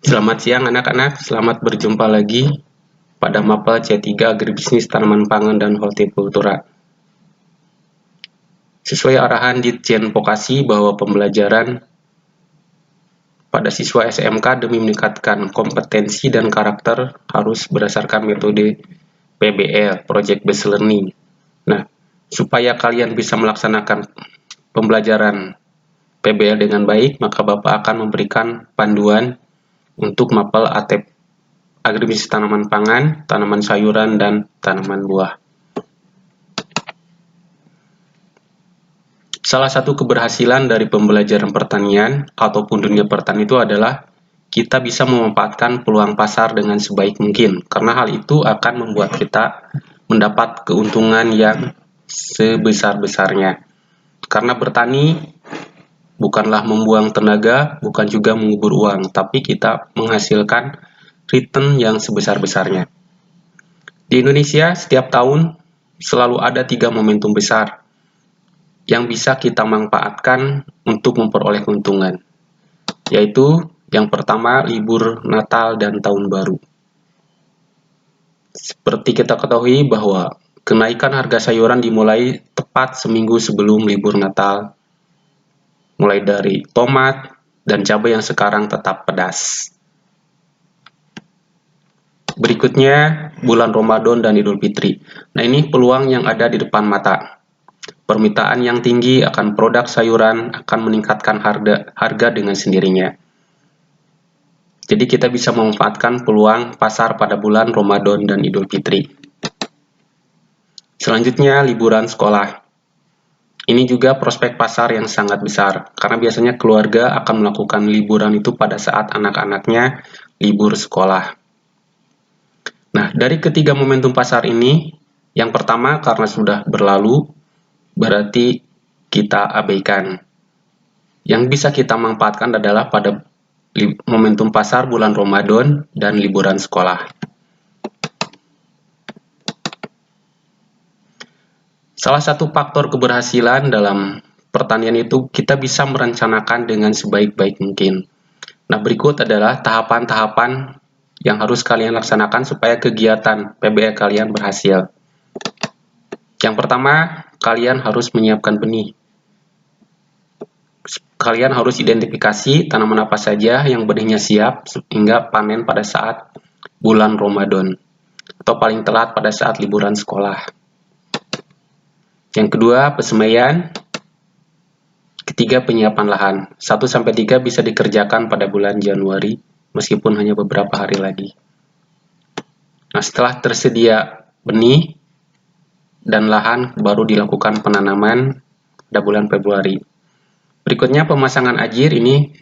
Selamat siang anak-anak, selamat berjumpa lagi pada mapel C3 Agribisnis Tanaman Pangan dan Hortikultura. Sesuai arahan Ditjen Vokasi bahwa pembelajaran pada siswa SMK demi meningkatkan kompetensi dan karakter harus berdasarkan metode PBL, Project Based Learning. Nah, supaya kalian bisa melaksanakan pembelajaran PBL dengan baik, maka Bapak akan memberikan panduan untuk mapel ATP agribisnis tanaman pangan, tanaman sayuran, dan tanaman buah. Salah satu keberhasilan dari pembelajaran pertanian ataupun dunia pertanian itu adalah kita bisa memanfaatkan peluang pasar dengan sebaik mungkin, karena hal itu akan membuat kita mendapat keuntungan yang sebesar-besarnya. Karena bertani bukanlah membuang tenaga, bukan juga mengubur uang, tapi kita menghasilkan return yang sebesar-besarnya. Di Indonesia, setiap tahun selalu ada 3 momentum besar yang bisa kita manfaatkan untuk memperoleh keuntungan, yaitu yang pertama, libur Natal dan Tahun Baru. Seperti kita ketahui bahwa kenaikan harga sayuran dimulai tepat seminggu sebelum libur Natal, mulai dari tomat dan cabai yang sekarang tetap pedas. Berikutnya, bulan Ramadan dan Idul Fitri. Nah, ini peluang yang ada di depan mata. Permintaan yang tinggi akan produk sayuran akan meningkatkan harga dengan sendirinya. Jadi kita bisa memanfaatkan peluang pasar pada bulan Ramadan dan Idul Fitri. Selanjutnya, liburan sekolah. Ini juga prospek pasar yang sangat besar, karena biasanya keluarga akan melakukan liburan itu pada saat anak-anaknya libur sekolah. Nah, dari ketiga momentum pasar ini, yang pertama karena sudah berlalu, berarti kita abaikan. Yang bisa kita manfaatkan adalah pada momentum pasar bulan Ramadan dan liburan sekolah. Salah satu faktor keberhasilan dalam pertanian itu kita bisa merencanakan dengan sebaik-baik mungkin. Nah, berikut adalah tahapan-tahapan yang harus kalian laksanakan supaya kegiatan PBL kalian berhasil. Yang pertama, kalian harus menyiapkan benih. Kalian harus identifikasi tanaman apa saja yang benihnya siap sehingga panen pada saat bulan Ramadan atau paling telat pada saat liburan sekolah. Yang kedua, pesemaian. Ketiga, penyiapan lahan. 1-3 bisa dikerjakan pada bulan Januari meskipun hanya beberapa hari lagi. Nah, setelah tersedia benih dan lahan, baru dilakukan penanaman pada bulan Februari. Berikutnya, pemasangan ajir ini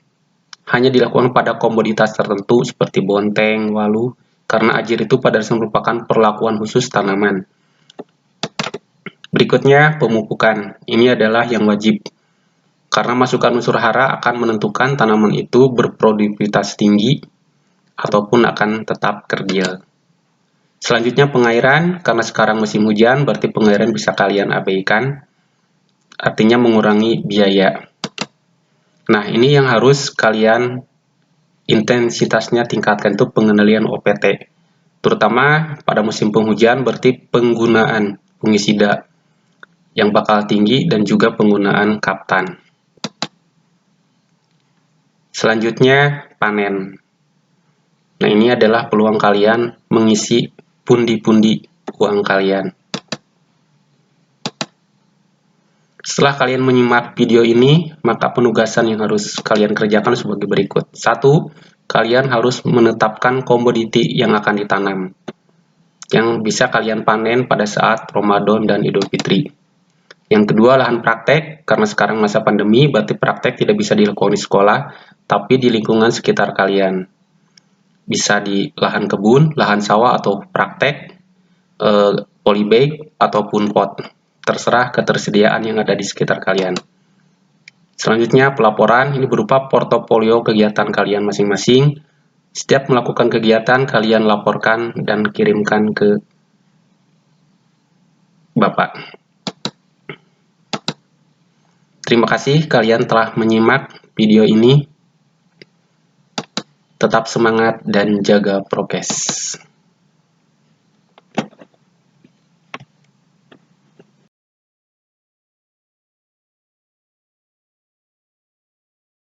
hanya dilakukan pada komoditas tertentu seperti bonteng, walu, karena ajir itu pada dasarnya merupakan perlakuan khusus tanaman. Berikutnya, pemupukan. Ini adalah yang wajib, karena masukan unsur hara akan menentukan tanaman itu berproduktivitas tinggi ataupun akan tetap kerdil. Selanjutnya, pengairan. Karena sekarang musim hujan, berarti pengairan bisa kalian abaikan, artinya mengurangi biaya. Nah, ini yang harus kalian intensitasnya tingkatkan, itu pengendalian OPT. Terutama pada musim penghujan, berarti penggunaan fungisida yang bakal tinggi dan juga penggunaan kaptan. Selanjutnya, panen. Nah, ini adalah peluang kalian mengisi pundi-pundi uang kalian. Setelah kalian menyimak video ini, maka penugasan yang harus kalian kerjakan sebagai berikut. 1. Kalian harus menetapkan komoditi yang akan ditanam, yang bisa kalian panen pada saat Ramadan dan Idul Fitri. Yang kedua, lahan praktek. Karena sekarang masa pandemi, berarti praktek tidak bisa dilakukan di sekolah, tapi di lingkungan sekitar kalian. Bisa di lahan kebun, lahan sawah, atau praktek, polybag, ataupun pot. Terserah ketersediaan yang ada di sekitar kalian. Selanjutnya, pelaporan. Ini berupa portofolio kegiatan kalian masing-masing. Setiap melakukan kegiatan, kalian laporkan dan kirimkan ke Bapak. Terima kasih kalian telah menyimak video ini. Tetap semangat dan jaga prokes.